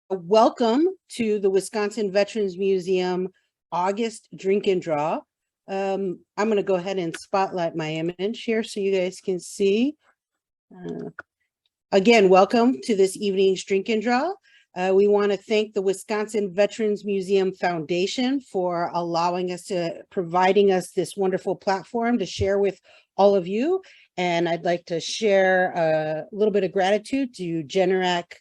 Welcome to the Wisconsin Veterans Museum August Drink and Draw. I'm going to go ahead and spotlight my image here so you guys can see. Again, welcome to this evening's Drink and Draw. We want to thank the Wisconsin Veterans Museum Foundation for providing us this wonderful platform to share with all of you. And I'd like to share a little bit of gratitude to Generac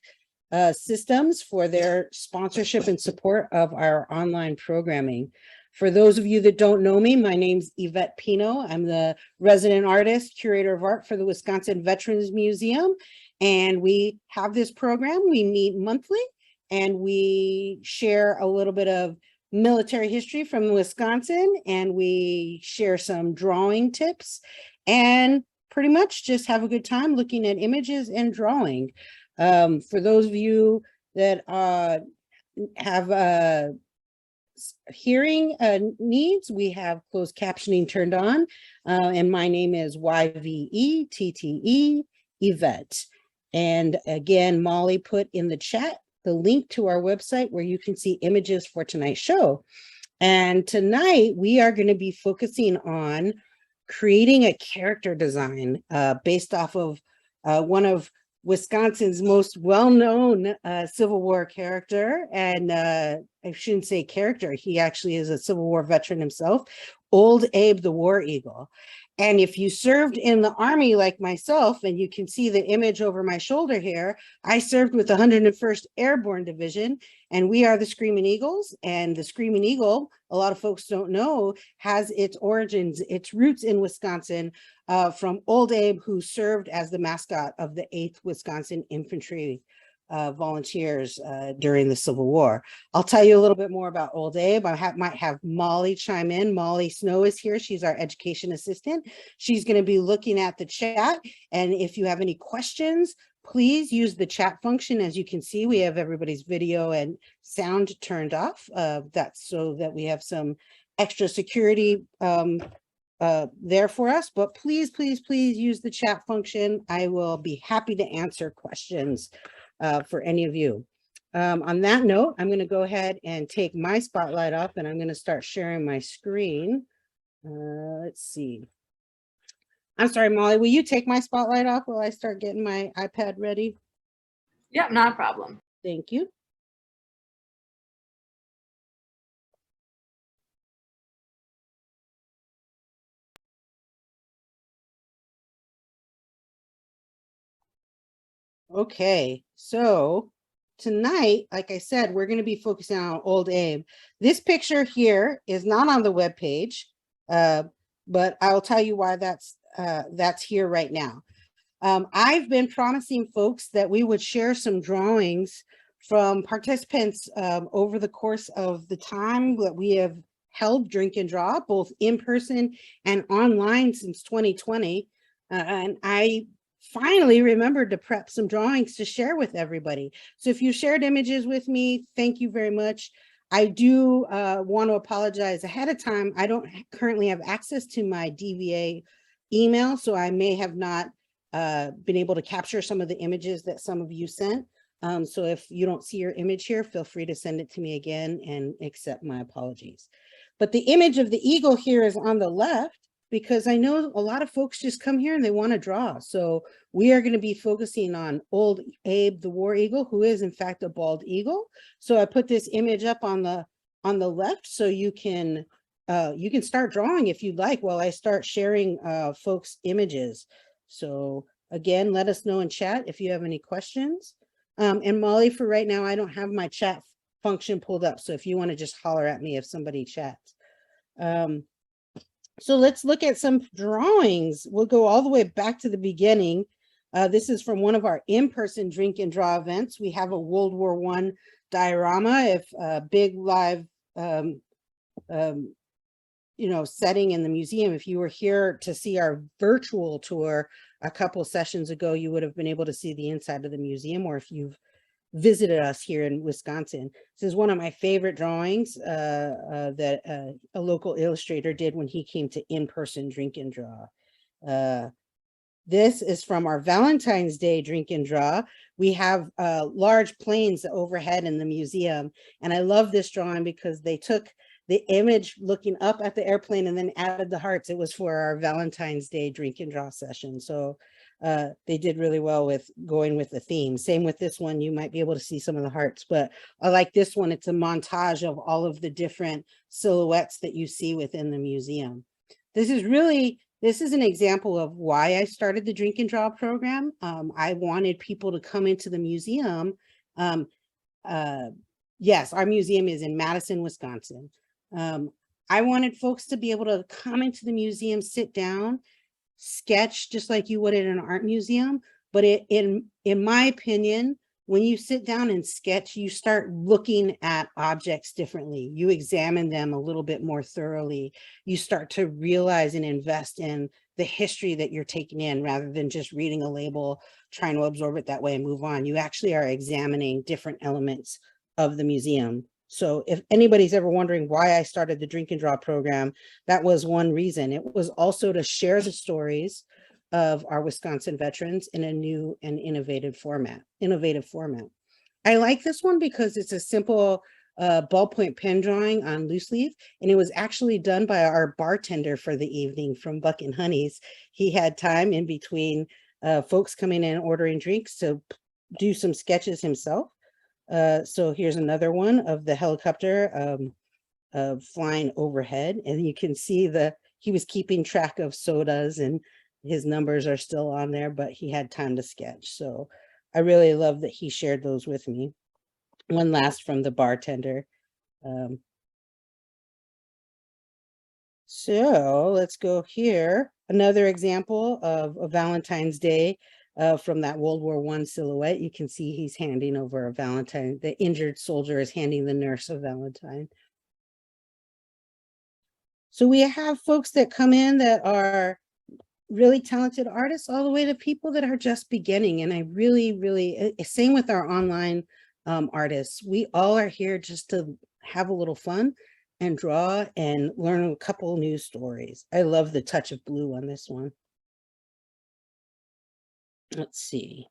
Systems for their sponsorship and support of our online programming. For those of you that don't know me, my name's Yvette Pino. I'm the resident artist, curator of art for the Wisconsin Veterans Museum. And we have this program. We meet monthly and we share a little bit of military history from Wisconsin, and we share some drawing tips and pretty much just have a good time looking at images and drawing. For those of you that have hearing needs, we have closed captioning turned on, and my name is YVETTE Yvette. And again, Molly put in the chat the link to our website where you can see images for tonight's show. And tonight we are going to be focusing on creating a character design based off of one of Wisconsin's most well-known Civil War character. And I shouldn't say character, he actually is a Civil War veteran himself, Old Abe the War Eagle. And if you served in the Army like myself, and you can see the image over my shoulder here, I served with the 101st Airborne Division, and we are the Screaming Eagles. And the Screaming Eagle, a lot of folks don't know, has its origins, its roots in Wisconsin, from Old Abe, who served as the mascot of the 8th Wisconsin Infantry volunteers during the Civil War. I'll tell you a little bit more about Old Abe. I might have Molly chime in. Molly Snow is here. She's our education assistant. She's going to be looking at the chat. And if you have any questions, please use the chat function. As you can see, we have everybody's video and sound turned off. That's so that we have some extra security there for us. But please, please, please use the chat function. I will be happy to answer questions for any of you. On that note, I'm going to go ahead and take my spotlight off, and I'm going to start sharing my screen. Let's see. I'm sorry, Molly, will you take my spotlight off while I start getting my iPad ready? Yep, not a problem. Thank you. Okay, so tonight, like I said, we're going to be focusing on Old Abe. This picture here is not on the webpage, but I'll tell you why that's here right now. I've been promising folks that we would share some drawings from participants over the course of the time that we have held Drink and Draw, both in person and online since 2020. And I finally remembered to prep some drawings to share with everybody. So if you shared images with me, thank you very much. I do want to apologize ahead of time. I don't currently have access to my DVA email, so I may have not been able to capture some of the images that some of you sent. So if you don't see your image here, feel free to send it to me again and accept my apologies. But the image of the eagle here is on the left, because I know a lot of folks just come here and they want to draw. So we are going to be focusing on Old Abe the War Eagle, who is in fact a bald eagle. So I put this image up on the left, so you can start drawing if you'd like while I start sharing folks' images. So again, let us know in chat if you have any questions. And Molly, for right now, I don't have my chat function pulled up. So if you want to just holler at me if somebody chats. So let's look at some drawings. We'll go all the way back to the beginning. This is from one of our in-person Drink and Draw events. We have a World War I diorama, if a big live, setting in the museum. If you were here to see our virtual tour a couple sessions ago, you would have been able to see the inside of the museum, or if you've visited us here in Wisconsin. This is one of my favorite drawings that a local illustrator did when he came to in-person Drink and Draw. This is from our Valentine's Day drink and draw. We have large planes overhead in the museum. And I love this drawing because they took the image looking up at the airplane and then added the hearts. It was for our Valentine's Day drink and draw session. So they did really well with going with the theme. Same with this one, you might be able to see some of the hearts, but I like this one. It's a montage of all of the different silhouettes that you see within the museum. This is an example of why I started the drink and draw program. I wanted people to come into the museum. Yes, our museum is in Madison, Wisconsin. I wanted folks to be able to come into the museum, sit down, sketch just like you would in an art museum. But in my opinion, when you sit down and sketch, you start looking at objects differently. You examine them a little bit more thoroughly. You start to realize and invest in the history that you're taking in rather than just reading a label, trying to absorb it that way and move on. You actually are examining different elements of the museum. So if anybody's ever wondering why I started the drink and draw program, that was one reason. It was also to share the stories of our Wisconsin veterans in a new and innovative format. I like this one because it's a simple ballpoint pen drawing on loose leaf, and it was actually done by our bartender for the evening from Buck and Honey's. He had time in between folks coming in and ordering drinks to do some sketches himself. So here's another one of the helicopter flying overhead, and you can see he was keeping track of sodas and his numbers are still on there, but he had time to sketch. So I really love that he shared those with me. One last from the bartender. So let's go here. Another example of a Valentine's Day from that World War I silhouette. You can see he's handing over a Valentine. The injured soldier is handing the nurse a Valentine. So we have folks that come in that are really talented artists all the way to people that are just beginning. And I really, same with our online artists. We all are here just to have a little fun and draw and learn a couple new stories. I love the touch of blue on this one. Let's see.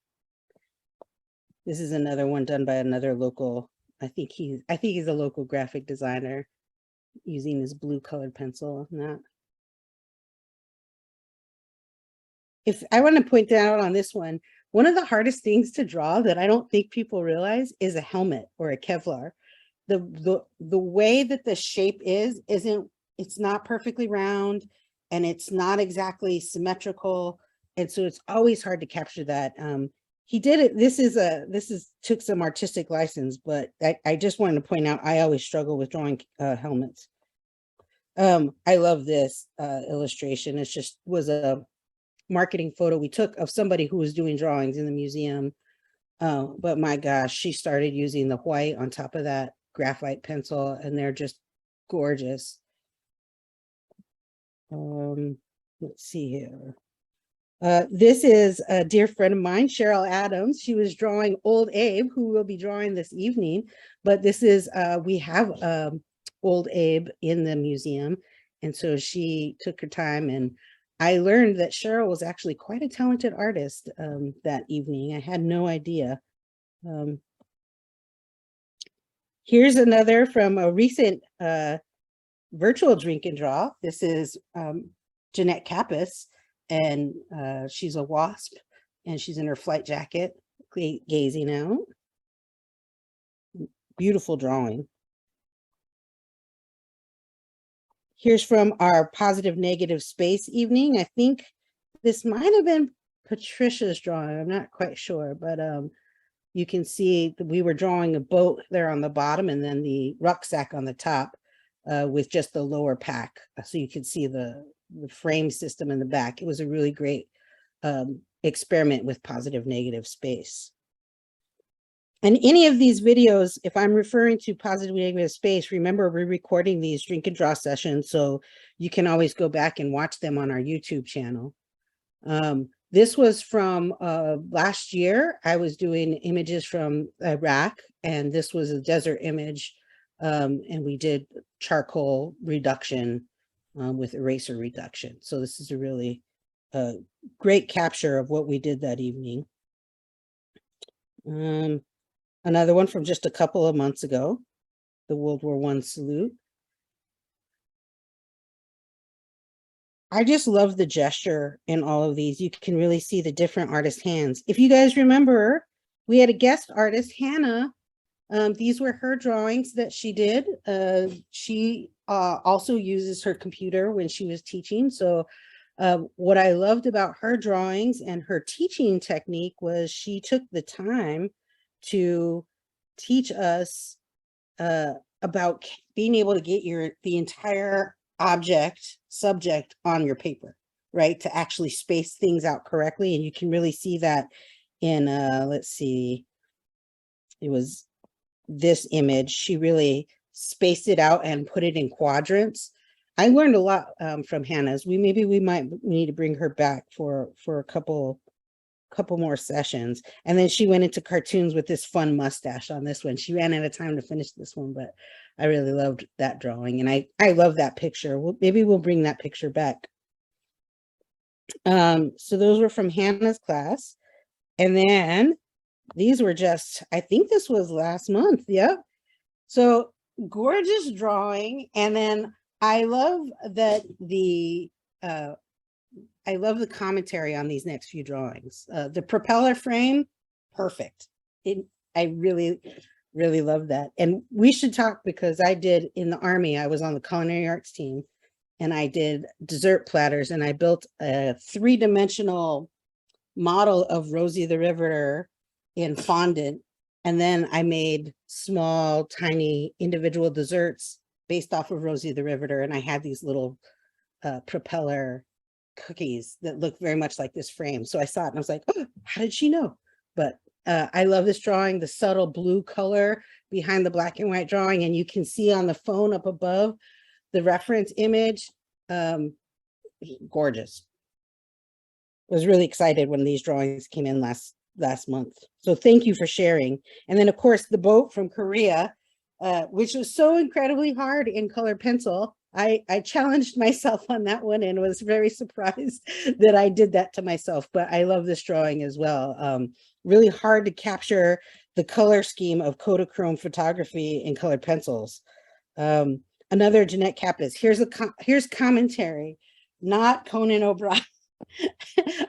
This is another one done by another local, I think he's a local graphic designer using his blue colored pencil on that. If I want to point out on this one of the hardest things to draw that I don't think people realize is a helmet or a Kevlar. The way that the shape it's not perfectly round and it's not exactly symmetrical. And so it's always hard to capture that. He did it. This took some artistic license, but I just wanted to point out, I always struggle with drawing helmets. I love this illustration. It just was a marketing photo we took of somebody who was doing drawings in the museum. But my gosh, she started using the white on top of that graphite pencil, and they're just gorgeous. Let's see here. This is a dear friend of mine, Cheryl Adams. She was drawing Old Abe, who will be drawing this evening. But this is, we have Old Abe in the museum. And so she took her time, and I learned that Cheryl was actually quite a talented artist that evening. I had no idea. Here's another from a recent virtual drink and draw. This is Jeanette Kappas, and she's a wasp, and she's in her flight jacket, gazing out. Beautiful drawing. Here's from our positive negative space evening. I think this might have been Patricia's drawing. I'm not quite sure, but you can see that we were drawing a boat there on the bottom and then the rucksack on the top with just the lower pack. So you can see the frame system in the back. It was a really great experiment with positive negative space. And any of these videos, if I'm referring to positive negative space, remember we're recording these drink and draw sessions, so you can always go back and watch them on our YouTube channel. This was from last year. I was doing images from Iraq, and this was a desert image, and we did charcoal reduction with eraser reduction. So this is a really great capture of what we did that evening. Another one from just a couple of months ago, the World War I salute. I just love the gesture in all of these. You can really see the different artist hands. If you guys remember, we had a guest artist, Hannah. These were her drawings that she did. She also uses her computer when she was teaching. So what I loved about her drawings and her teaching technique was she took the time to teach us about being able to get the entire subject on your paper, right? To actually space things out correctly. And you can really see that in, let's see, it was this image. She really spaced it out and put it in quadrants. I learned a lot from Hannah's. We might need to bring her back for a couple more sessions. And then she went into cartoons with this fun mustache on this one. She ran out of time to finish this one, but I really loved that drawing. And I love that picture. Maybe we'll bring that picture back. So those were from Hannah's class. And then these were just, I think this was last month. Yep. So gorgeous drawing. And then I love that I love the commentary on these next few drawings. The propeller frame, perfect. I really, really love that. And we should talk because I did in the Army, I was on the culinary arts team and I did dessert platters and I built a 3-dimensional model of Rosie the Riveter in fondant. And then I made small, tiny individual desserts based off of Rosie the Riveter. And I had these little propeller cookies that look very much like this frame. So I saw it and I was like, oh, how did she know? But I love this drawing, the subtle blue color behind the black and white drawing. And you can see on the phone up above the reference image. Gorgeous. I was really excited when these drawings came in last month. So thank you for sharing. And then of course the boat from Korea, which was so incredibly hard in colored pencil. I challenged myself on that one and was very surprised that I did that to myself, but I love this drawing as well. Really hard to capture the color scheme of Kodachrome photography in colored pencils. Another Jeanette Kappas. Here's commentary, not Conan O'Brien.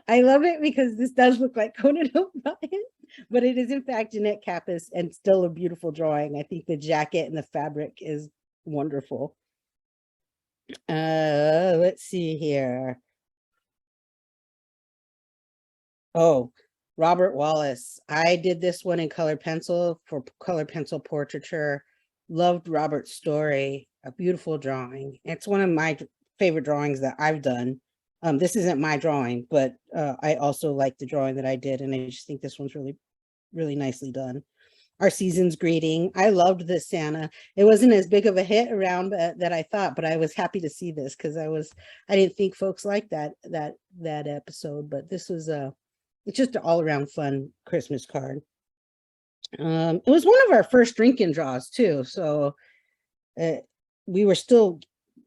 I love it because this does look like Conan O'Brien, but it is in fact Jeanette Kappas and still a beautiful drawing. I think the jacket and the fabric is wonderful. Let's see here. Oh, Robert Wallace. I did this one in color pencil for color pencil portraiture. Loved Robert's story. A beautiful drawing. It's one of my favorite drawings that I've done. This isn't my drawing, but I also like the drawing that I did, and I just think this one's really, really nicely done. Our season's greeting. I loved this Santa. It wasn't as big of a hit around that I thought, but I was happy to see this because I didn't think folks liked that episode, but this was it's just an all around fun Christmas card. It was one of our first drinking draws too, so we were still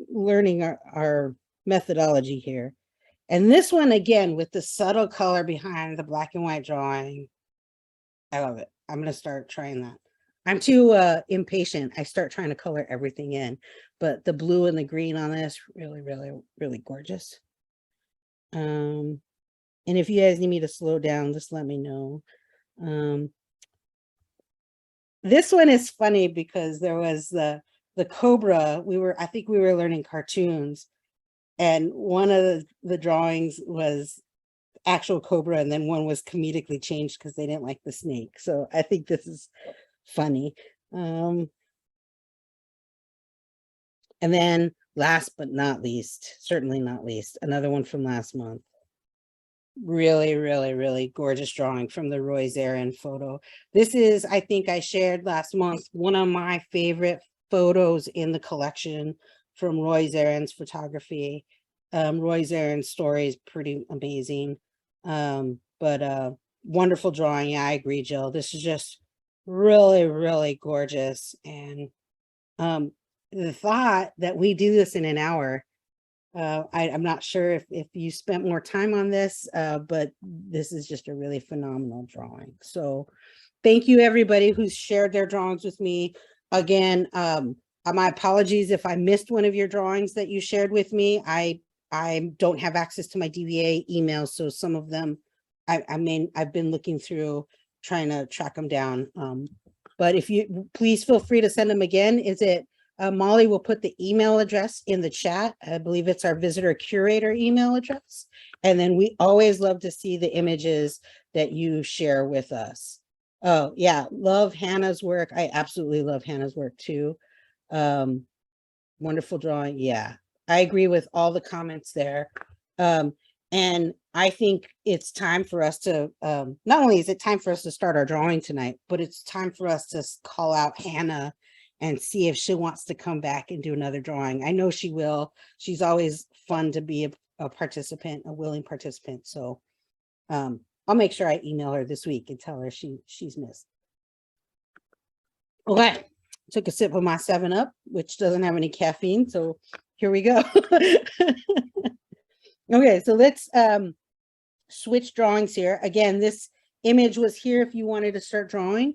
learning our methodology here. And this one again with the subtle color behind the black and white drawing. I love it. I'm going to start trying that. I'm too impatient. I start trying to color everything in, but the blue and the green on this, really, really, really gorgeous. And if you guys need me to slow down, just let me know. This one is funny because there was the Cobra. I think we were learning cartoons, and one of the drawings was actual Cobra, and then one was comedically changed because they didn't like the snake. So I think this is funny. And then last but not least, certainly not least, another one from last month. Really, really, really gorgeous drawing from the Roy Zarin photo. This is, I think I shared last month, one of my favorite photos in the collection from Roy Zarin's photography. Roy Zarin's story is pretty amazing. But wonderful drawing. Yeah, I agree, Jill. This is just really, really gorgeous. And the thought that we do this in an hour I'm not sure if you spent more time on this, but this is just a really phenomenal drawing. So thank you, everybody who's shared their drawings with me. Again, my apologies if I missed one of your drawings that you shared with me. I don't have access to my DVA emails, so some of them I've been looking through trying to track them down. But if you please feel free to send them again. Is it Molly will put the email address in the chat. I believe it's our visitor curator email address. And then we always love to see the images that you share with us. Oh yeah, love Hannah's work. I absolutely love Hannah's work too. Wonderful drawing. Yeah, I agree with all the comments there. And I think it's time for us to, not only is it time for us to start our drawing tonight, but it's time for us to call out Hannah and see if she wants to come back and do another drawing. I know she will. She's always fun to be a participant, a willing participant. So I'll make sure I email her this week and tell her she's missed. Okay, took a sip of my 7-Up, which doesn't have any caffeine. So here we go. Okay, so let's switch drawings here. Again, this image was here if you wanted to start drawing.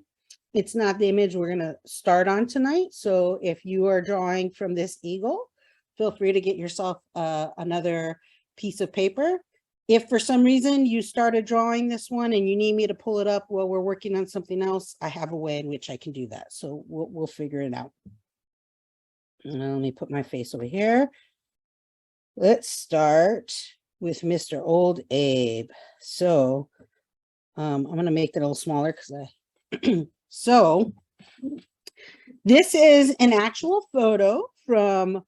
It's not the image we're going to start on tonight. So if you are drawing from this eagle, feel free to get yourself another piece of paper. If for some reason you started drawing this one and you need me to pull it up while we're working on something else, I have a way in which I can do that. So we'll figure it out. Let me put my face over here. Let's start with Mr. Old Abe. So I'm going to make that a little smaller because so this is an actual photo from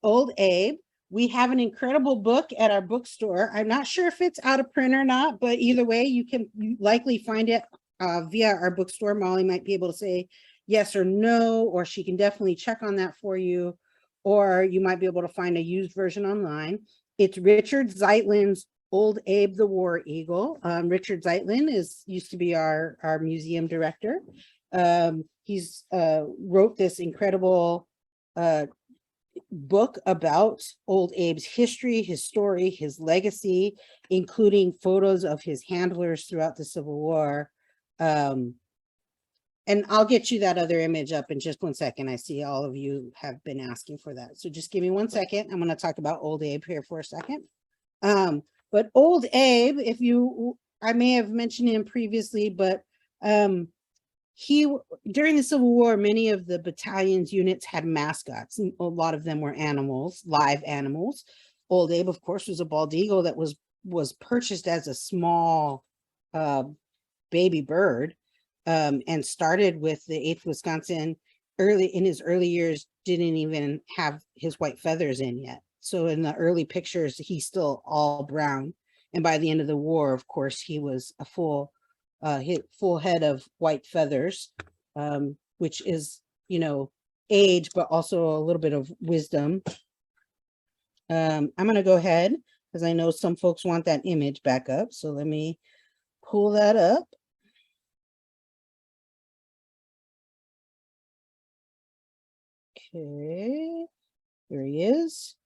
Old Abe. We have an incredible book at our bookstore. I'm not sure if it's out of print or not, but either way, you can likely find it via our bookstore. Molly might be able to say yes or no, or she can definitely check on that for you, or you might be able to find a used version online. It's Richard Zeitlin's Old Abe the War Eagle. Richard Zeitlin used to be our museum director. He's wrote this incredible book about Old Abe's history, his story, his legacy, including photos of his handlers throughout the Civil War. And I'll get you that other image up in just 1 second. I see all of you have been asking for that. So just give me 1 second. I'm going to talk about Old Abe here for a second. But Old Abe, I may have mentioned him previously, but during the Civil War, many of the battalion's units had mascots. And a lot of them were animals, live animals. Old Abe, of course, was a bald eagle that was purchased as a small baby bird. And started with the 8th Wisconsin in his early years, didn't even have his white feathers in yet. So in the early pictures, he's still all brown. And by the end of the war, of course, he was a full head of white feathers, which is, age, but also a little bit of wisdom. I'm going to go ahead because I know some folks want that image back up. So let me pull that up. Okay, there he is.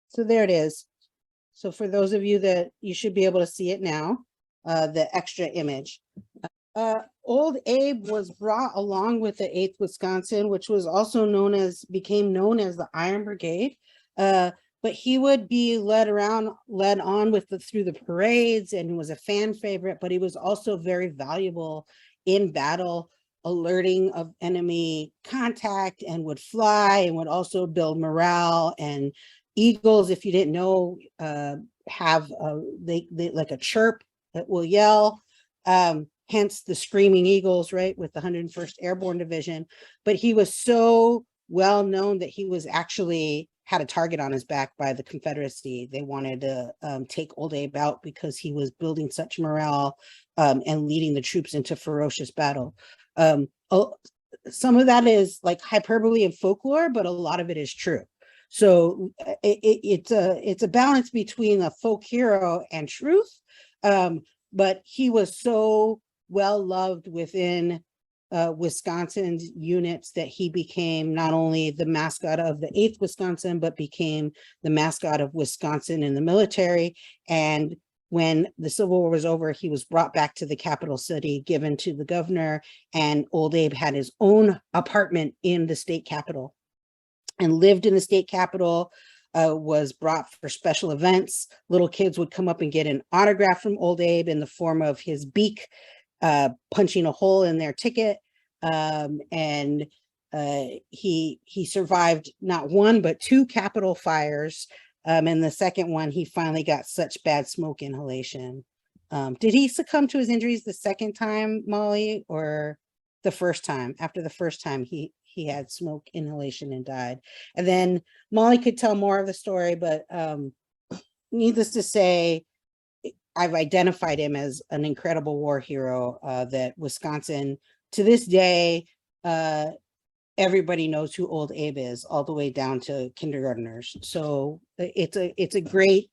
So there it is. So for those of you that you should be able to see it now, the extra image. Old Abe was brought along with the 8th Wisconsin, which was also became known as the Iron Brigade. But he would be led on through the parades and was a fan favorite, but he was also very valuable in battle, alerting of enemy contact, and would fly and would also build morale. And eagles, if you didn't know, have they like a chirp that will yell, hence the screaming eagles, right, with the 101st Airborne Division. But he was so well known that he was actually had a target on his back by the Confederacy. They wanted to take Old Abe out because he was building such morale and leading the troops into ferocious battle. Some of that is like hyperbole and folklore, but a lot of it is true. So it's a balance between a folk hero and truth. But he was so well loved within Wisconsin's units that he became not only the mascot of the 8th Wisconsin, but became the mascot of Wisconsin in the military. And when the Civil War was over, he was brought back to the capital city, given to the governor, and Old Abe had his own apartment in the state capitol and lived in the state capitol, was brought for special events. Little kids would come up and get an autograph from Old Abe in the form of his beak punching a hole in their ticket. And he survived not one, but 2 Capitol fires. And the second one, he finally got such bad smoke inhalation. Did he succumb to his injuries the second time, Molly, or the first time? After the first time, he had smoke inhalation and died. And then Molly could tell more of the story, but needless to say, I've identified him as an incredible war hero that Wisconsin, to this day, everybody knows who Old Abe is, all the way down to kindergartners. So it's a great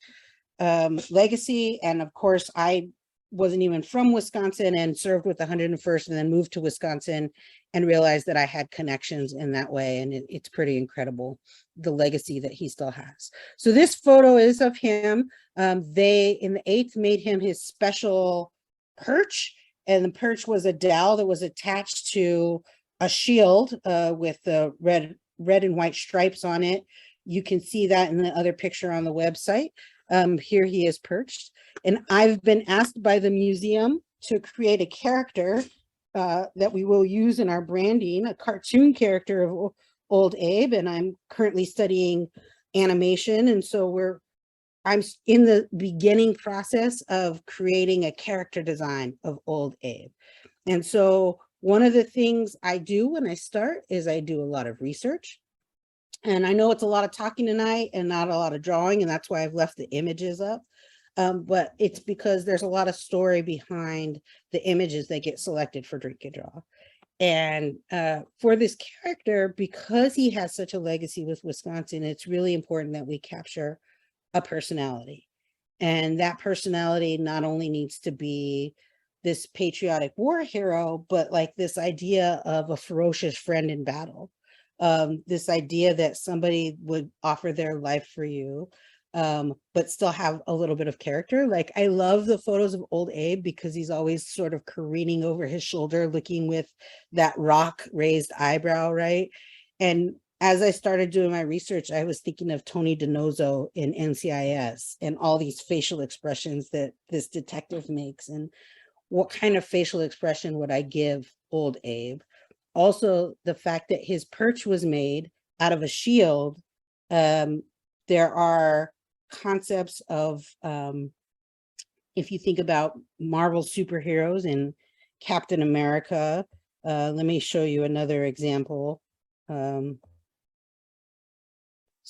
legacy. And of course, I wasn't even from Wisconsin and served with the 101st and then moved to Wisconsin and realized that I had connections in that way. And it's pretty incredible, the legacy that he still has. So this photo is of him. They, in the 8th, made him his special perch. And the perch was a dowel that was attached to a shield with the red and white stripes on it. You can see that in the other picture on the website. Here he is perched. And I've been asked by the museum to create a character that we will use in our branding, a cartoon character of Old Abe. And I'm currently studying animation. And so I'm in the beginning process of creating a character design of Old Abe. And so one of the things I do when I start is I do a lot of research. And I know it's a lot of talking tonight and not a lot of drawing, and that's why I've left the images up. But it's because there's a lot of story behind the images that get selected for Drink and Draw. And for this character, because he has such a legacy with Wisconsin, it's really important that we capture a personality. And that personality not only needs to be this patriotic war hero, but like this idea of a ferocious friend in battle. This idea that somebody would offer their life for you, but still have a little bit of character. Like, I love the photos of Old Abe because he's always sort of careening over his shoulder, looking with that rock raised eyebrow, right? And as I started doing my research, I was thinking of Tony DiNozzo in NCIS and all these facial expressions that this detective makes. And what kind of facial expression would I give Old Abe? Also, the fact that his perch was made out of a shield. There are concepts of, if you think about Marvel superheroes and Captain America, let me show you another example. So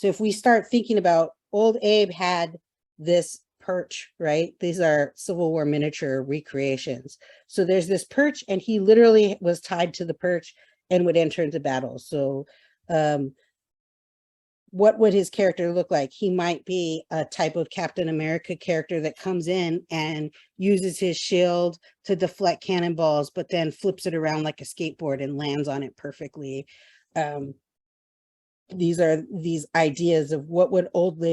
if we start thinking about Old Abe had this perch, right? These are Civil War miniature recreations. So there's this perch and he literally was tied to the perch and would enter into battle. So what would his character look like? He might be a type of Captain America character that comes in and uses his shield to deflect cannonballs, but then flips it around like a skateboard and lands on it perfectly. These are these ideas of what would Old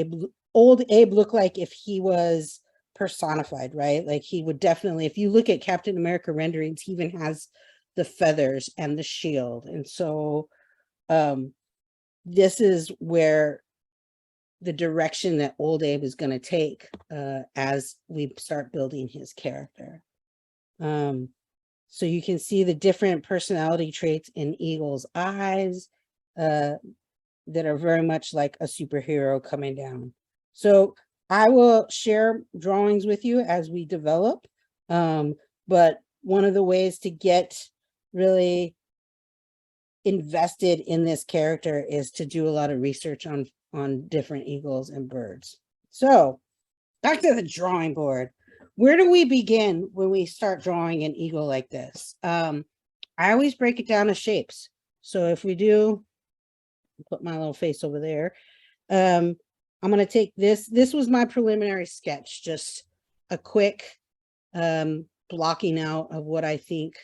Abe look like if he was personified, right? Like, he would definitely, if you look at Captain America renderings, he even has the feathers and the shield. And so this is where the direction that Old Abe is going to take as we start building his character. So you can see the different personality traits in Eagle's eyes that are very much like a superhero coming down. So I will share drawings with you as we develop. But one of the ways to get really invested in this character is to do a lot of research on different eagles and birds. So back to the drawing board. Where do we begin when we start drawing an eagle like this? I always break it down to shapes. So if we do, put my little face over there. I'm going to take this. This was my preliminary sketch, just a quick blocking out of what I think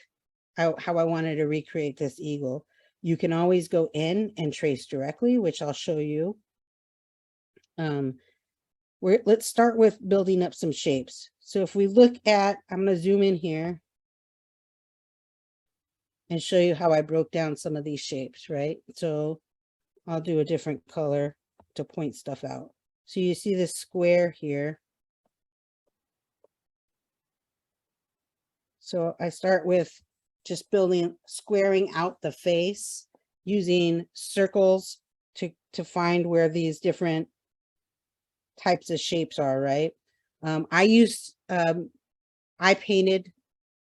how I wanted to recreate this eagle. You can always go in and trace directly, which I'll show you. Let's start with building up some shapes. So if we look at, I'm going to zoom in here and show you how I broke down some of these shapes, right? So I'll do a different color to point stuff out. So you see this square here. So I start with just squaring out the face using circles to find where these different types of shapes are, right? I painted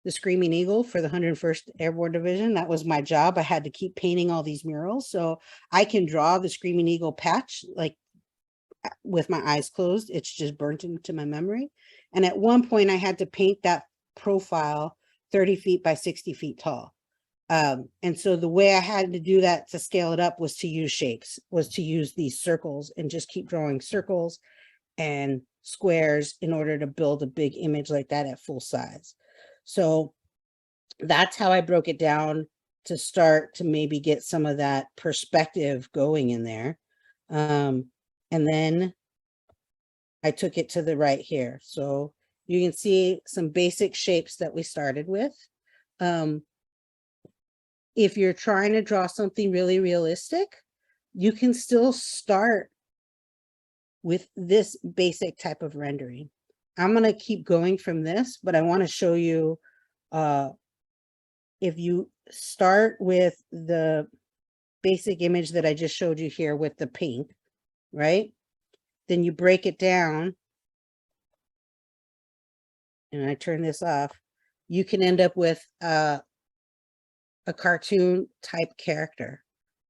the Screaming Eagle for the 101st Airborne Division. That was my job. I had to keep painting all these murals. So I can draw the Screaming Eagle patch like with my eyes closed. It's just burnt into my memory. And at one point I had to paint that profile 30 feet by 60 feet tall. And so the way I had to do that to scale it up was to use shapes, was to use these circles and just keep drawing circles and squares in order to build a big image like that at full size. So that's how I broke it down to start to maybe get some of that perspective going in there. And then I took it to the right here. So you can see some basic shapes that we started with. If you're trying to draw something really realistic, you can still start with this basic type of rendering. I'm going to keep going from this, but I want to show you if you start with the basic image that I just showed you here with the pink, right? Then you break it down and I turn this off. You can end up with a cartoon type character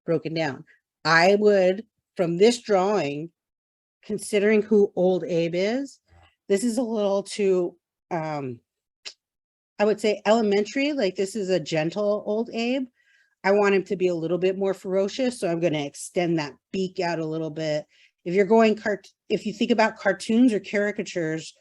broken down. I would, from this drawing, considering who Old Abe is, this is a little too, I would say elementary, like this is a gentle Old Abe. I want him to be a little bit more ferocious, so I'm going to extend that beak out a little bit. If you're going if you think about cartoons or caricatures,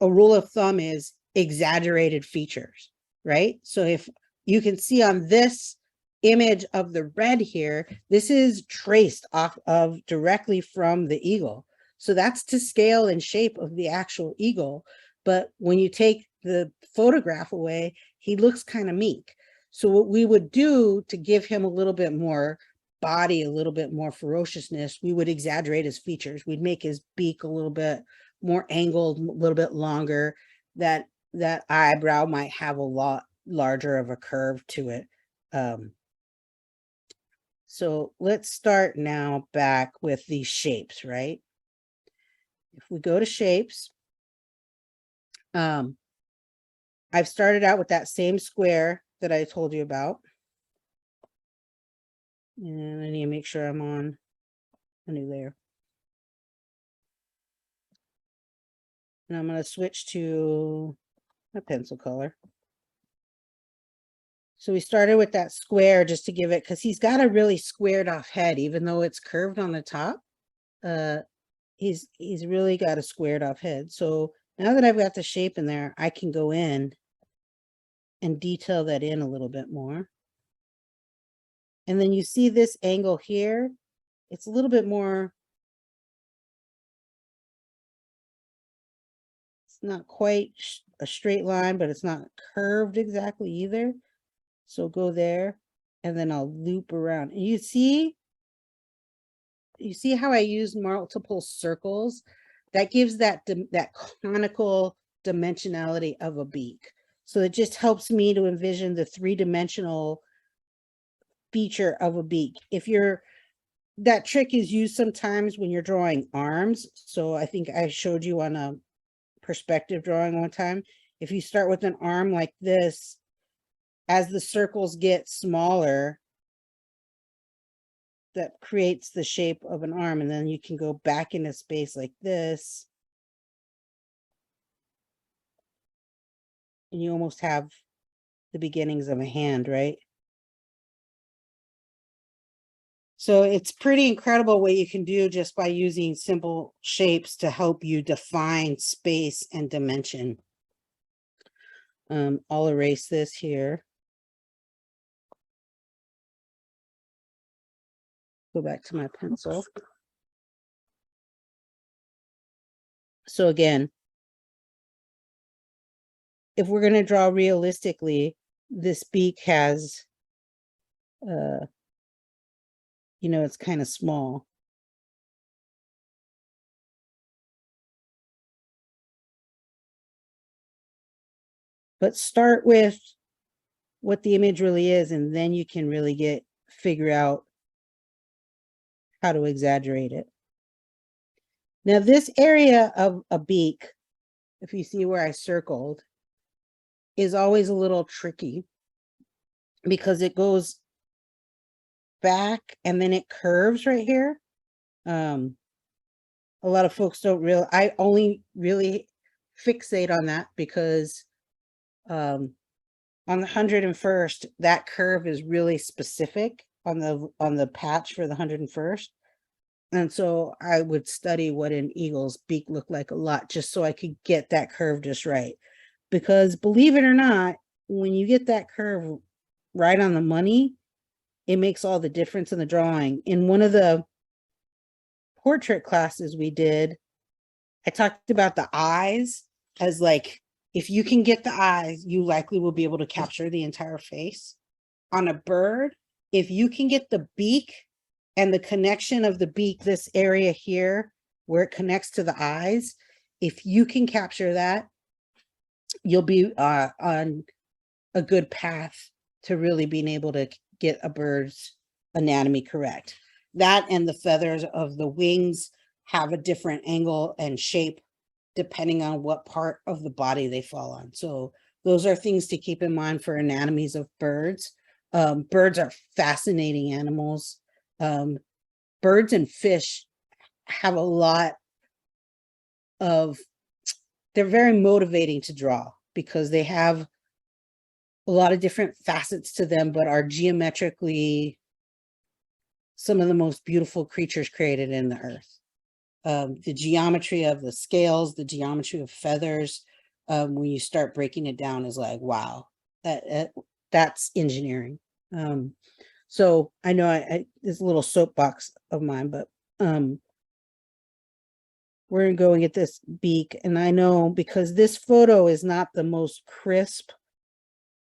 a rule of thumb is exaggerated features, right? So if you can see on this image of the red here, this is traced off of directly from the eagle. So that's to scale and shape of the actual eagle. But when you take the photograph away, he looks kind of meek. So what we would do to give him a little bit more body, a little bit more ferociousness, we would exaggerate his features. We'd make his beak a little bit more angled, a little bit longer. That eyebrow might have a lot larger of a curve to it. So let's start now back with these shapes, right? If we go to shapes, I've started out with that same square that I told you about. And I need to make sure I'm on a new layer. And I'm going to switch to a pencil color. So we started with that square just to give it, because he's got a really squared off head, even though it's curved on the top. He's really got a squared off head. So now that I've got the shape in there, I can go in and detail that in a little bit more. And then you see this angle here, it's a little bit more, it's not quite a straight line, but it's not curved exactly either. So go there and then I'll loop around. And you see how I use multiple circles? That gives that conical dimensionality of a beak. So it just helps me to envision the three-dimensional feature of a beak. That trick is used sometimes when you're drawing arms. So I think I showed you on a perspective drawing one time. If you start with an arm like this, as the circles get smaller, that creates the shape of an arm, and then you can go back into space like this. And you almost have the beginnings of a hand, right? So it's pretty incredible what you can do just by using simple shapes to help you define space and dimension. I'll erase this here. Go back to my pencil. So again, if we're going to draw realistically, this beak has, it's kind of small. But start with what the image really is, and then you can really figure out how to exaggerate it. Now, this area of a beak, if you see where I circled, is always a little tricky because it goes back and then it curves right here. A lot of folks don't realize, I only really fixate on that because on the 101st, that curve is really specific on the patch for the 101st. And so I would study what an eagle's beak looked like a lot, just so I could get that curve just right. Because believe it or not, when you get that curve right on the money, it makes all the difference in the drawing. In one of the portrait classes we did, I talked about the eyes as like, if you can get the eyes, you likely will be able to capture the entire face. On a bird, if you can get the beak and the connection of the beak, this area here, where it connects to the eyes, if you can capture that, you'll be on a good path to really being able to get a bird's anatomy correct. That and the feathers of the wings have a different angle and shape depending on what part of the body they fall on. So those are things to keep in mind for anatomies of birds. Birds are fascinating animals. Birds and fish have a lot of, they're very motivating to draw because they have a lot of different facets to them, but are geometrically some of the most beautiful creatures created in the earth. The geometry of the scales, the geometry of feathers, when you start breaking it down is like, wow, that's engineering. So I know it's a little soapbox of mine, but we're gonna go and get this beak. And I know because this photo is not the most crisp,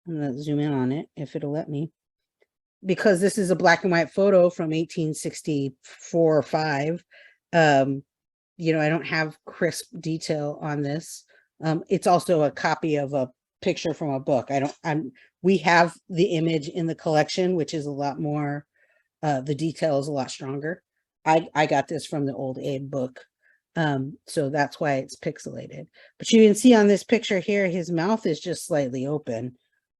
I'm gonna zoom in on it if it'll let me, because this is a black and white photo from 1864 or 5. I don't have crisp detail on this. It's also a copy of a picture from a book. We have the image in the collection, which is a lot more, the detail is a lot stronger. I got this from the old Abe book. So that's why it's pixelated. But you can see on this picture here, his mouth is just slightly open.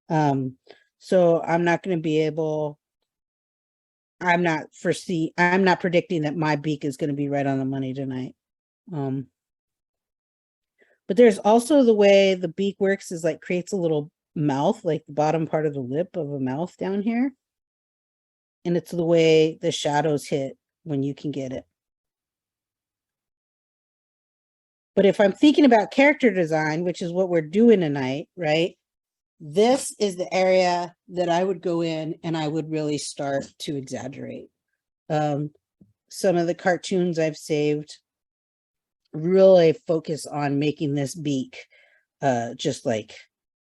So I'm not going to be able, I'm not predicting that my beak is going to be right on the money tonight. But there's also the way the beak works is like creates a little mouth, like the bottom part of the lip of a mouth down here. And it's the way the shadows hit when you can get it. But if I'm thinking about character design, which is what we're doing tonight, right? This is the area that I would go in and I would really start to exaggerate. Some of the cartoons I've saved really focus on making this beak just like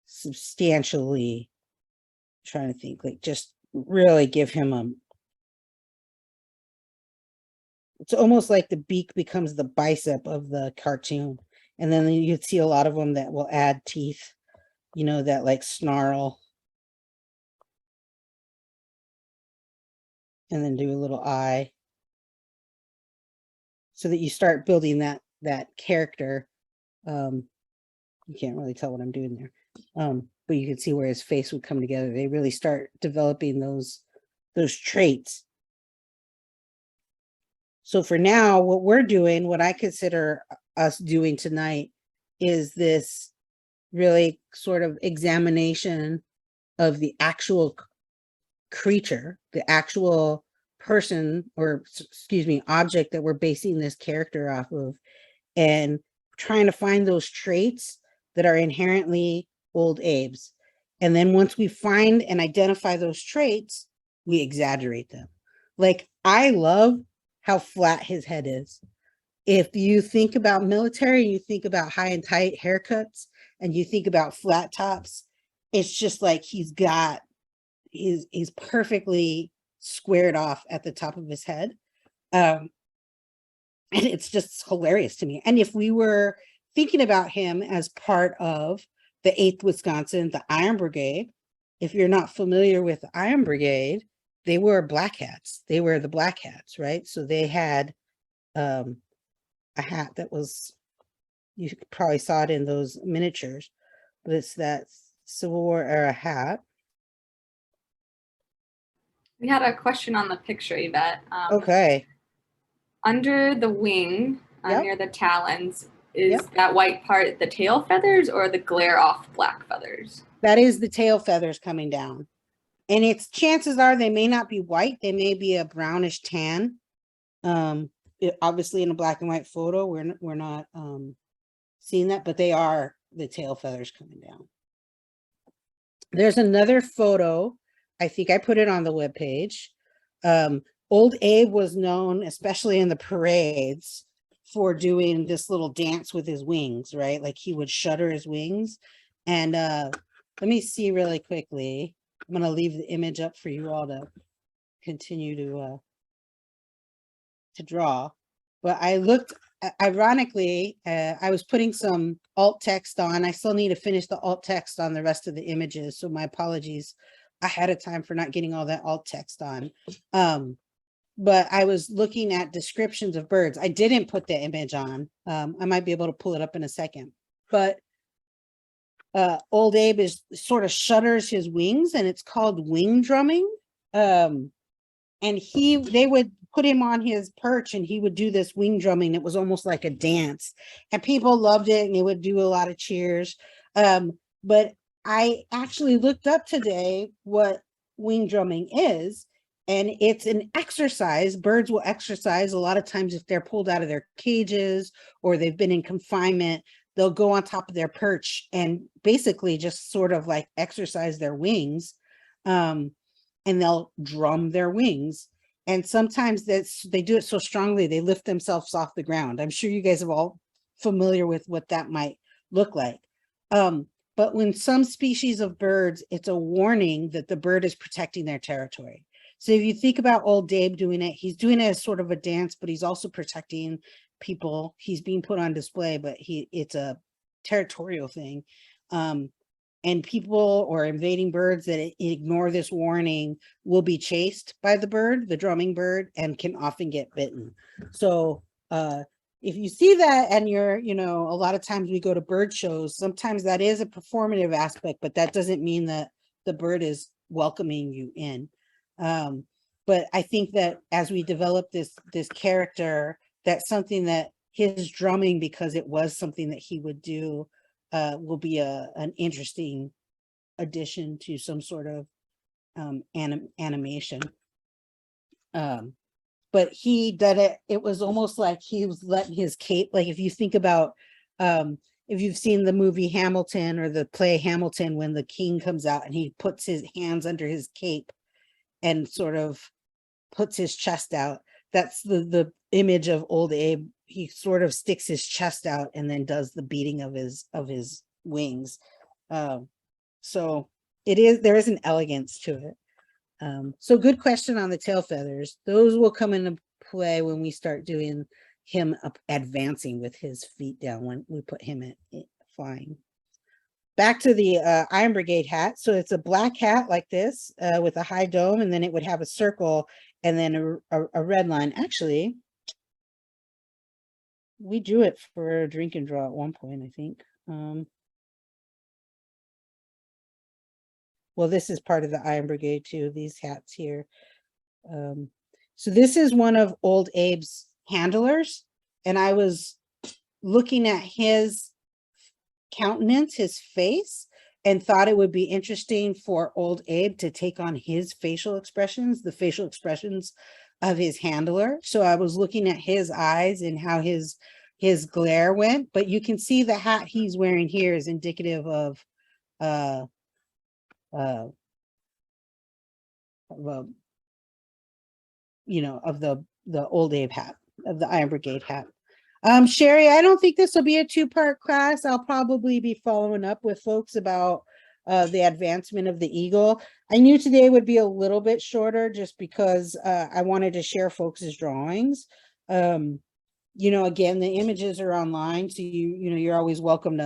substantially, trying to think, like just really give him it's almost like the beak becomes the bicep of the cartoon. And then you'd see a lot of them that will add teeth, that like snarl. And then do a little eye. So that you start building that character. You can't really tell what I'm doing there. But you can see where his face would come together. They really start developing those traits. So for now, what we're doing, what I consider us doing tonight, is this really sort of examination of the actual creature, the actual person, or excuse me, object that we're basing this character off of, and trying to find those traits that are inherently old Abe's. And then once we find and identify those traits, we exaggerate them. Like, I love how flat his head is. If you think about military, you think about high and tight haircuts, and you think about flat tops, it's just like he's perfectly squared off at the top of his head. Um, and it's just hilarious to me. And if we were thinking about him as part of the 8th Wisconsin, the Iron Brigade, if you're not familiar with the Iron Brigade, they were black hats. They were the black hats, right? So they had a hat that was, you probably saw it in those miniatures, but it's that Civil War era hat. We had a question on the picture, Yvette. Okay. Under the wing, Yep. near the talons, is Yep. that white part the tail feathers or the glare off black feathers? That is the tail feathers coming down. And it's chances are they may not be white, they may be a brownish tan. Obviously in a black and white photo, we're not seeing that, but they are the tail feathers coming down. There's another photo. I think I put it on the webpage. Old Abe was known, especially in the parades, for doing this little dance with his wings, right? Like he would shudder his wings. And let me see really quickly. I'm going to leave the image up for you all to continue to draw. But I looked, ironically, I was putting some alt text on. I still need to finish the alt text on the rest of the images. So my apologies ahead of time for not getting all that alt text on. But I was looking at descriptions of birds. I didn't put the image on. I might be able to pull it up in a second. But Old Abe is sort of shudders his wings, and it's called wing drumming. And they would put him on his perch and he would do this wing drumming. It was almost like a dance, and people loved it, and they would do a lot of cheers. But I actually looked up today what wing drumming is, and it's an exercise. Birds will exercise a lot of times if they're pulled out of their cages or they've been in confinement. They'll go on top of their perch and basically just sort of like exercise their wings. And they'll drum their wings. And sometimes they do it so strongly, they lift themselves off the ground. I'm sure you guys are all familiar with what that might look like. But when some species of birds, it's a warning that the bird is protecting their territory. So if you think about Old Abe doing it, he's doing it as sort of a dance, but he's also protecting people. He's being put on display, but it's a territorial thing. And people or invading birds that ignore this warning will be chased by the bird, the drumming bird, and can often get bitten. So if you see that, and you're, a lot of times we go to bird shows, sometimes that is a performative aspect, but that doesn't mean that the bird is welcoming you in. But I think that as we develop this character, that's something that his drumming, because it was something that he would do, will be an interesting addition to some sort of animation. But he did it. It was almost like he was letting his cape. Like if you think about, if you've seen the movie Hamilton or the play Hamilton, when the king comes out and he puts his hands under his cape and sort of puts his chest out. That's the image of Old Abe. He sort of sticks his chest out and then does the beating of his wings. So there is an elegance to it. So good question on the tail feathers. Those will come into play when we start doing him advancing with his feet down, when we put him flying. Back to the Iron Brigade hat. So it's a black hat like this with a high dome, and then it would have a circle and then a red line. Actually, we drew it for a drink and draw at one point, I think. Well, this is part of the Iron Brigade too, these hats here. So this is one of Old Abe's handlers, and I was looking at his countenance, his face, and thought it would be interesting for Old Abe to take on his facial expressions, the facial expressions of his handler. So I was looking at his eyes and how his glare went, but you can see the hat he's wearing here is indicative of a of the Old Abe hat, of the Iron Brigade hat. Sherry, I don't think this will be a two-part class. I'll probably be following up with folks about the advancement of the eagle. I knew today would be a little bit shorter just because I wanted to share folks' drawings. Again, the images are online, so you're always welcome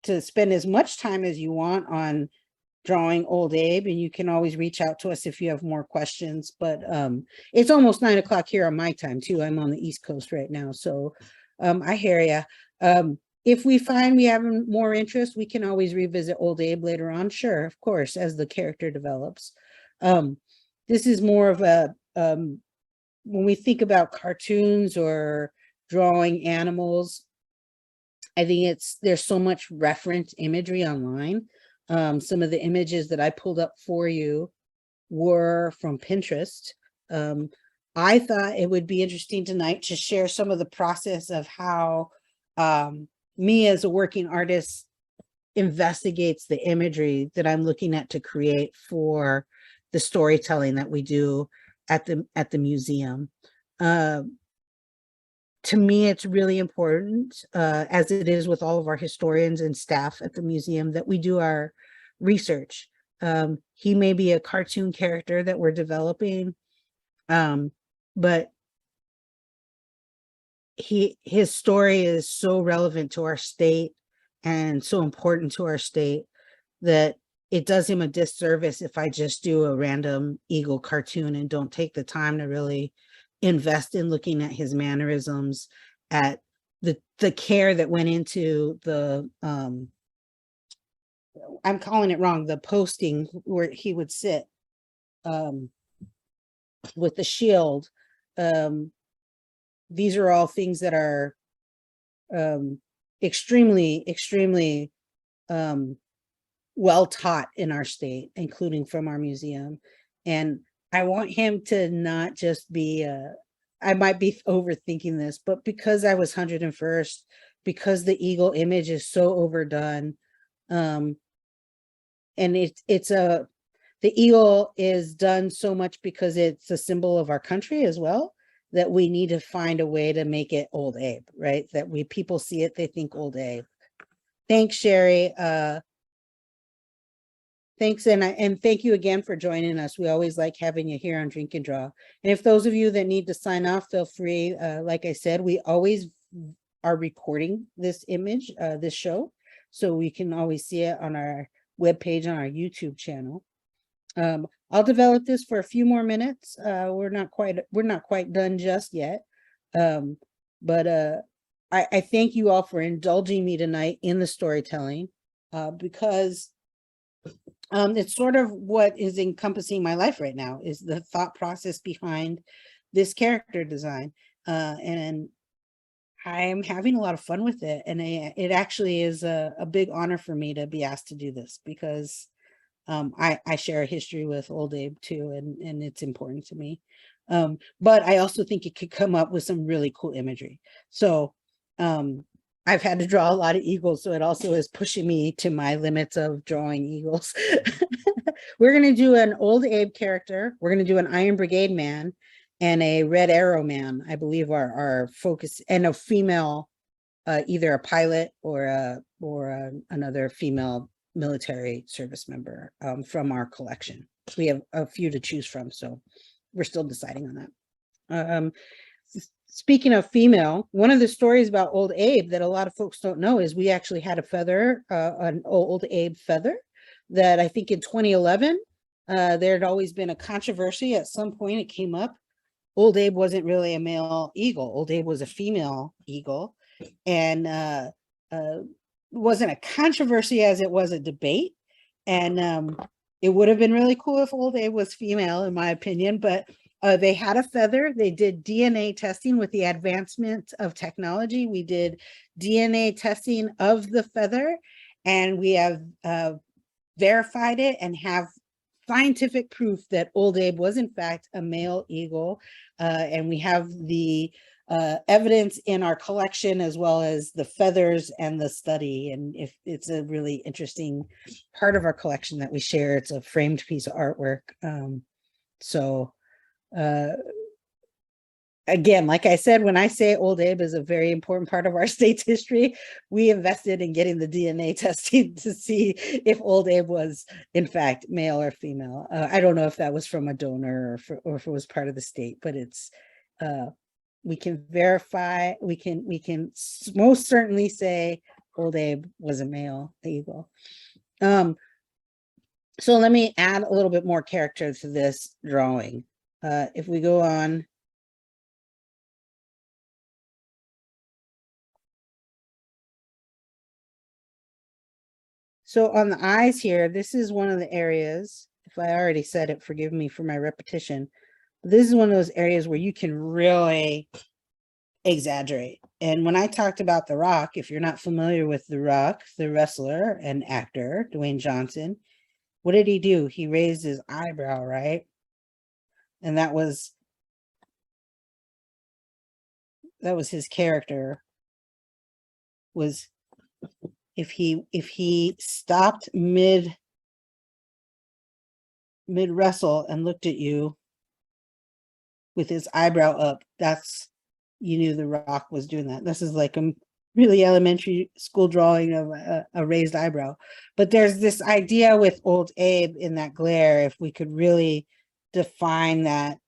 to spend as much time as you want on drawing Old Abe, and you can always reach out to us if you have more questions. But it's almost 9 o'clock here on my time too. I'm on the East Coast right now, so I hear you. If we find we have more interest, we can always revisit Old Abe later on. Sure, of course, as the character develops. This is more of a when we think about cartoons or drawing animals, I think there's so much reference imagery online. Some of the images that I pulled up for you were from Pinterest. I thought it would be interesting tonight to share some of the process of how me as a working artist investigates the imagery that I'm looking at to create for the storytelling that we do at the museum. To me, it's really important, as it is with all of our historians and staff at the museum, that we do our research. He may be a cartoon character that we're developing, but his story is so relevant to our state and so important to our state that it does him a disservice if I just do a random eagle cartoon and don't take the time to really invest in looking at his mannerisms, at the care that went into the I'm calling it wrong, the posting where he would sit with the shield. These are all things that are extremely well taught in our state, including from our museum. And I want him to not just be I might be overthinking this, but because I was 101st, because the eagle image is so overdone, and the eagle is done so much because it's a symbol of our country as well, that we need to find a way to make it Old Abe, right? That people see it, they think Old Abe. Thanks, Sherry. Thanks, and thank you again for joining us. We always like having you here on Drink and Draw. And if those of you that need to sign off, feel free. Like I said, we always are recording this image, this show, so we can always see it on our webpage on our YouTube channel. I'll develop this for a few more minutes. We're not quite done just yet. But I thank you all for indulging me tonight in the storytelling, because it's sort of what is encompassing my life right now, is the thought process behind this character design. And I'm having a lot of fun with it. And it actually is a big honor for me to be asked to do this, because I share a history with Old Abe too, and it's important to me. But I also think it could come up with some really cool imagery. So I've had to draw a lot of eagles, so it also is pushing me to my limits of drawing eagles. We're going to do an Old Abe character. We're going to do an Iron Brigade man and a Red Arrow man, I believe, are our focus, and a female, either a pilot or another female military service member from our collection. We have a few to choose from, so we're still deciding on that. Speaking of female, one of the stories about Old Abe that a lot of folks don't know is we actually had a feather, an Old Abe feather, that I think in 2011, there had always been a controversy. At some point it came up. Old Abe wasn't really a male eagle. Old Abe was a female eagle. And wasn't a controversy as it was a debate. And it would have been really cool if Old Abe was female, in my opinion, but they had a feather. They did DNA testing. With the advancement of technology, we did DNA testing of the feather, and we have verified it and have scientific proof that Old Abe was in fact a male eagle. And we have the evidence in our collection, as well as the feathers and the study. And if it's a really interesting part of our collection that we share, it's a framed piece of artwork. So Again, like I said, when I say Old Abe is a very important part of our state's history, we invested in getting the DNA testing to see if Old Abe was, in fact, male or female. I don't know if that was from a donor or if it was part of the state, but it's, we can verify, we can most certainly say Old Abe was a male eagle. So let me add a little bit more character to this drawing. If we go on. So on the eyes here, this is one of the areas, if I already said it, forgive me for my repetition. This is one of those areas where you can really exaggerate. And when I talked about The Rock, if you're not familiar with The Rock, the wrestler and actor, Dwayne Johnson, what did he do? He raised his eyebrow, right? And that was his character, was if he stopped mid wrestle and looked at you with his eyebrow up, that's, you knew The Rock was doing that. This is like a really elementary school drawing of a raised eyebrow. But there's this idea with Old Abe in that glare, if we could really define that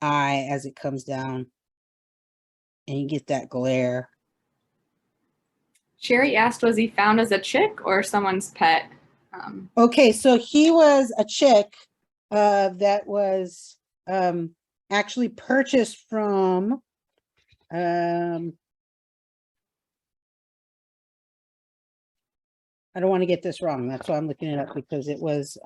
eye as it comes down and you get that glare. Sherry asked, was he found as a chick or someone's pet? Okay, so he was a chick that was actually purchased from I don't want to get this wrong. That's why I'm looking it up, because it was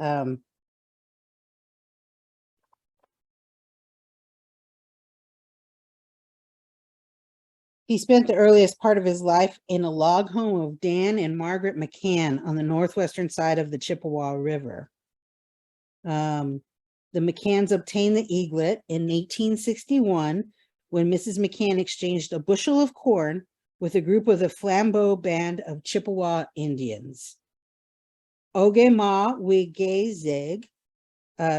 he spent the earliest part of his life in a log home of Dan and Margaret McCann on the northwestern side of the Chippewa River. The McCanns obtained the eaglet in 1861 when Mrs. McCann exchanged a bushel of corn with a group of the Flambeau Band of Chippewa Indians. Ogema Wigezig,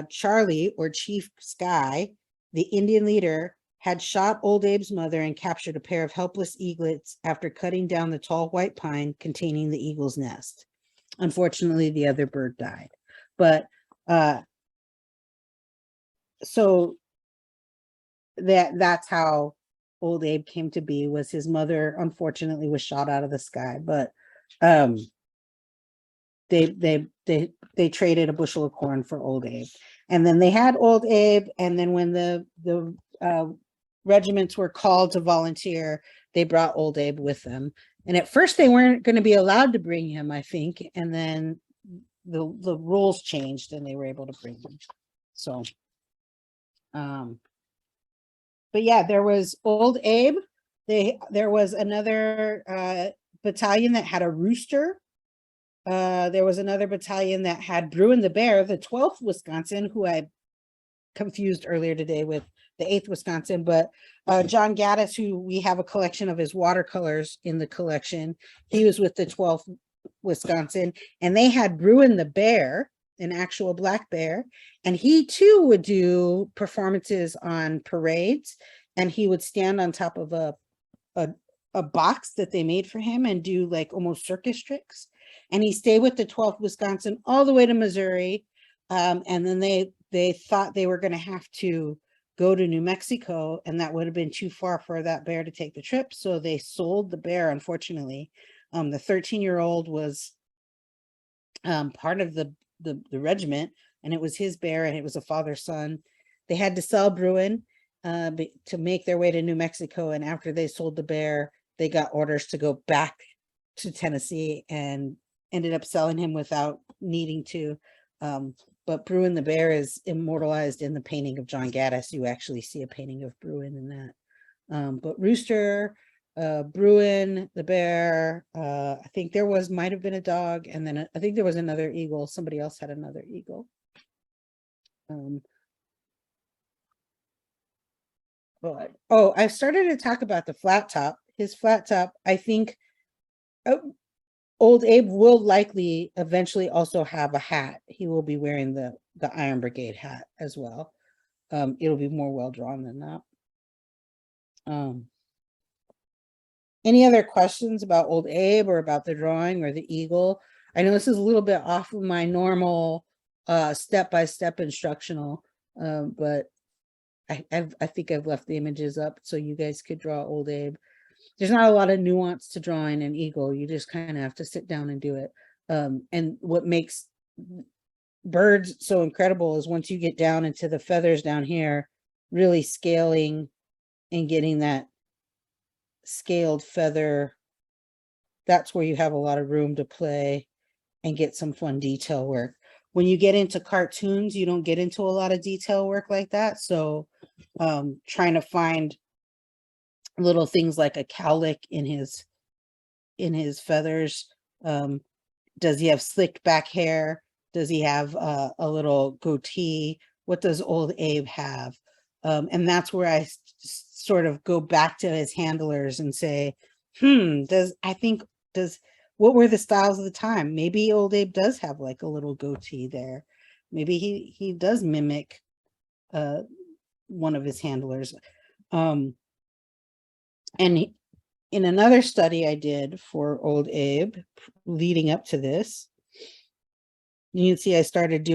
Charlie, or Chief Sky, the Indian leader, had shot Old Abe's mother and captured a pair of helpless eaglets after cutting down the tall white pine containing the eagle's nest. Unfortunately, the other bird died. But so that's how Old Abe came to be, was his mother unfortunately was shot out of the sky. But they traded a bushel of corn for Old Abe. And then they had Old Abe, and then when the regiments were called to volunteer, they brought Old Abe with them. And at first they weren't going to be allowed to bring him, I think, and then the rules changed and they were able to bring him. So but yeah, there was Old Abe. There was another battalion that had a rooster. There was another battalion that had Bruin the Bear, the 12th Wisconsin, who I confused earlier today with the 8th Wisconsin, but John Gaddis, who we have a collection of his watercolors in the collection, he was with the 12th Wisconsin, and they had Bruin the Bear, an actual black bear, and he too would do performances on parades, and he would stand on top of a box that they made for him and do like almost circus tricks. And he stayed with the 12th Wisconsin all the way to Missouri, and then they thought they were going to have to go to New Mexico, and that would have been too far for that bear to take the trip, so they sold the bear, unfortunately. The 13-year-old was part of the regiment, and it was his bear, and it was a father-son. They had to sell Bruin to make their way to New Mexico, and after they sold the bear, they got orders to go back to Tennessee and ended up selling him without needing to. But Bruin the Bear is immortalized in the painting of John Gaddis. You actually see a painting of Bruin in that. But Rooster, Bruin the Bear, I think there might have been a dog, and then I think there was another eagle. Somebody else had another eagle. But I started to talk about the flat top. His flat top, I think Old Abe will likely eventually also have a hat. He will be wearing the the Iron Brigade hat as well. It'll be more well drawn than that. Any other questions about Old Abe or about the drawing or the eagle? I know this is a little bit off of my normal step-by-step instructional, but I think I've left the images up so you guys could draw Old Abe. There's not a lot of nuance to drawing an eagle. You just kind of have to sit down and do it. And what makes birds so incredible is once you get down into the feathers down here, really scaling and getting that scaled feather, that's where you have a lot of room to play and get some fun detail work. When you get into cartoons, you don't get into a lot of detail work like that. So trying to find little things like a cowlick in his feathers. Does he have slicked back hair? Does he have a little goatee? What does Old Abe have? And that's where I sort of go back to his handlers and say, what were the styles of the time? Maybe Old Abe does have like a little goatee there. Maybe he does mimic one of his handlers. And in another study I did for Old Abe leading up to this, you can see I started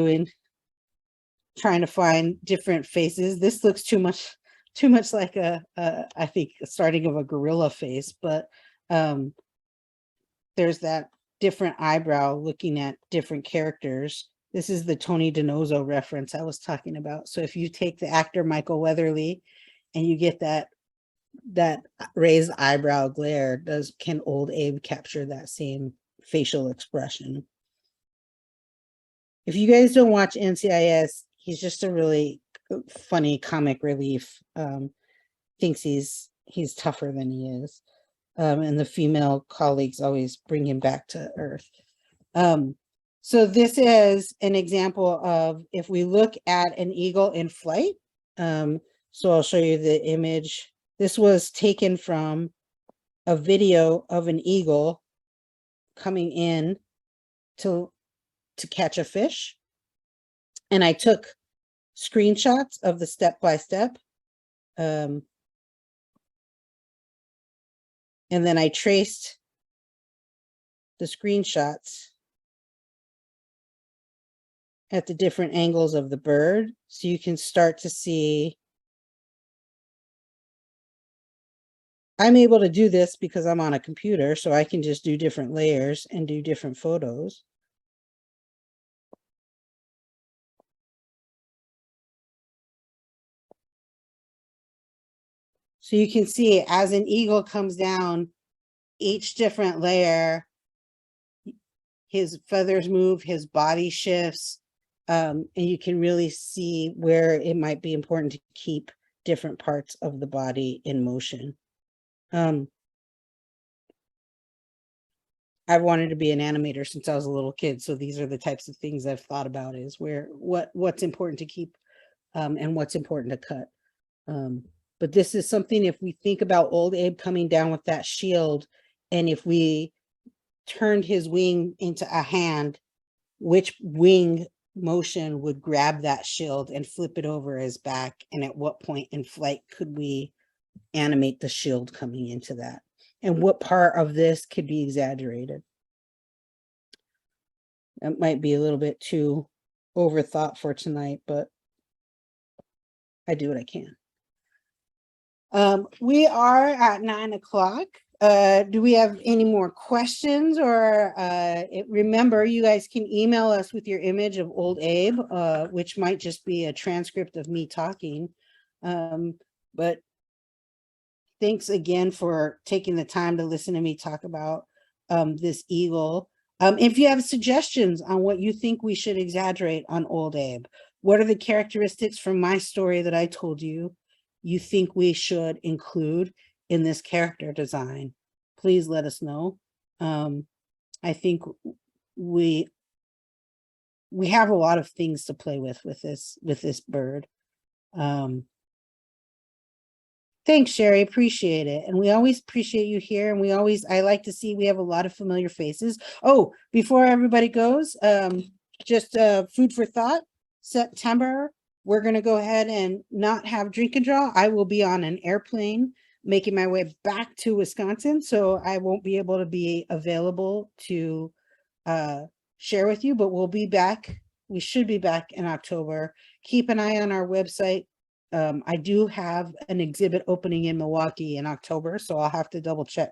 trying to find different faces. This looks too much like I think starting of a gorilla face, but there's that different eyebrow looking at different characters. This is the Tony DiNozzo reference I was talking about. So if you take the actor Michael Weatherly and you get that raised eyebrow glare, can Old Abe capture that same facial expression? If you guys don't watch NCIS, he's just a really funny comic relief. Thinks he's tougher than he is. And the female colleagues always bring him back to earth. So this is an example of if we look at an eagle in flight. So I'll show you the image. This was taken from a video of an eagle coming in to catch a fish. And I took screenshots of the step-by-step. And then I traced the screenshots at the different angles of the bird. So you can start to see. I'm able to do this because I'm on a computer, so I can just do different layers and do different photos. So you can see as an eagle comes down, each different layer, his feathers move, his body shifts, and you can really see where it might be important to keep different parts of the body in motion. I've wanted to be an animator since I was a little kid, so these are the types of things I've thought about, is what's important to keep and what's important to cut. But this is something, if we think about Old Abe coming down with that shield, and if we turned his wing into a hand, which wing motion would grab that shield and flip it over his back? And at what point in flight could we animate the shield coming into that? And what part of this could be exaggerated? That might be a little bit too overthought for tonight, but I do what I can. We are at 9 o'clock. Do we have any more questions? Or remember, you guys can email us with your image of Old Abe, which might just be a transcript of me talking. But thanks again for taking the time to listen to me talk about this eagle. If you have suggestions on what you think we should exaggerate on Old Abe, what are the characteristics from my story that I told you think we should include in this character design, please let us know. I think we have a lot of things to play with this bird. Thanks, Sherry, appreciate it. And we always appreciate you here. And I like to see we have a lot of familiar faces. Oh, before everybody goes, just food for thought. September, we're going to go ahead and not have drink and draw. I will be on an airplane making my way back to Wisconsin, so I won't be able to be available to share with you, but we'll be back. We should be back in October. Keep an eye on our website. I do have an exhibit opening in Milwaukee in October, so I'll have to double check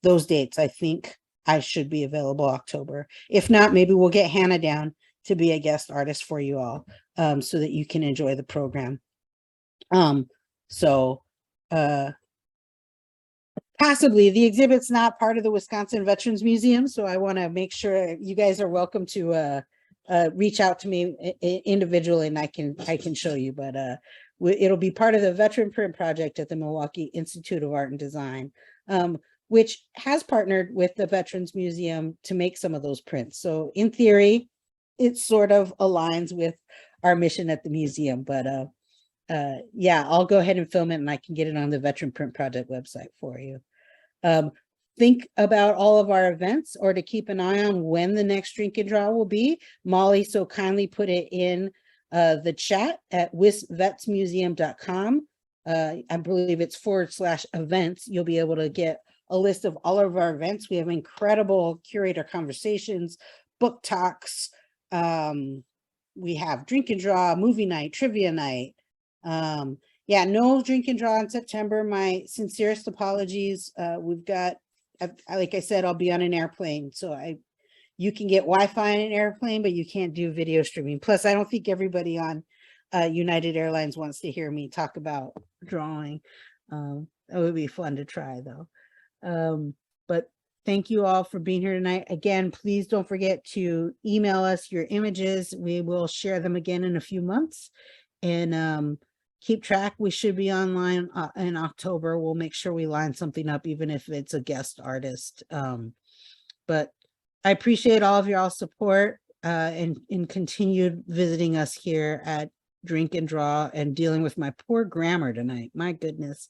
those dates. I think I should be available October. If not, maybe we'll get Hannah down to be a guest artist for you all, so that you can enjoy the program. Possibly the exhibit's not part of the Wisconsin Veterans Museum, so I want to make sure you guys are welcome to reach out to me individually, and I can show you. But it'll be part of the Veteran Print Project at the Milwaukee Institute of Art and Design, which has partnered with the Veterans Museum to make some of those prints. So in theory, it sort of aligns with our mission at the museum. But yeah, I'll go ahead and film it, and I can get it on the Veteran Print Project website for you. Think about all of our events, or to keep an eye on when the next drink and draw will be. Molly so kindly put it in the chat at wisvetsmuseum.com. I believe it's /events. You'll be able to get a list of all of our events. We have incredible curator conversations, book talks. We have drink and draw, movie night, trivia night. Yeah, no drink and draw in September. My sincerest apologies. We've got, like I said, I'll be on an airplane, so you can get Wi-Fi on an airplane, but you can't do video streaming. Plus, I don't think everybody on United Airlines wants to hear me talk about drawing. It would be fun to try, though. But thank you all for being here tonight. Again, please don't forget to email us your images. We will share them again in a few months. And keep track. We should be online in October. We'll make sure we line something up, even if it's a guest artist. But I appreciate all of y'all's support and continued visiting us here at Drink and Draw and dealing with my poor grammar tonight. My goodness.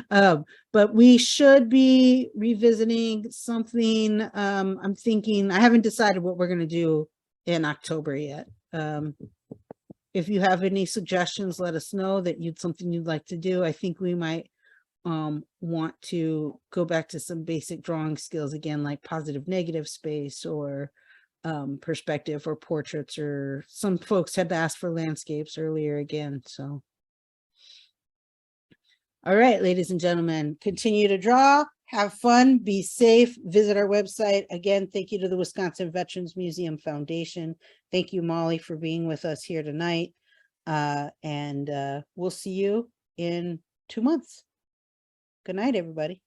But we should be revisiting something. I'm thinking, I haven't decided what we're going to do in October yet. If you have any suggestions, let us know that something you'd like to do. I think we might want to go back to some basic drawing skills again, like positive negative space, or perspective, or portraits, or some folks had asked for landscapes earlier again. So all right, ladies and gentlemen, continue to draw, have fun, be safe, visit our website. Again, thank you to the Wisconsin Veterans Museum Foundation. Thank you, Molly, for being with us here tonight. And we'll see you in 2 months. Good night, everybody.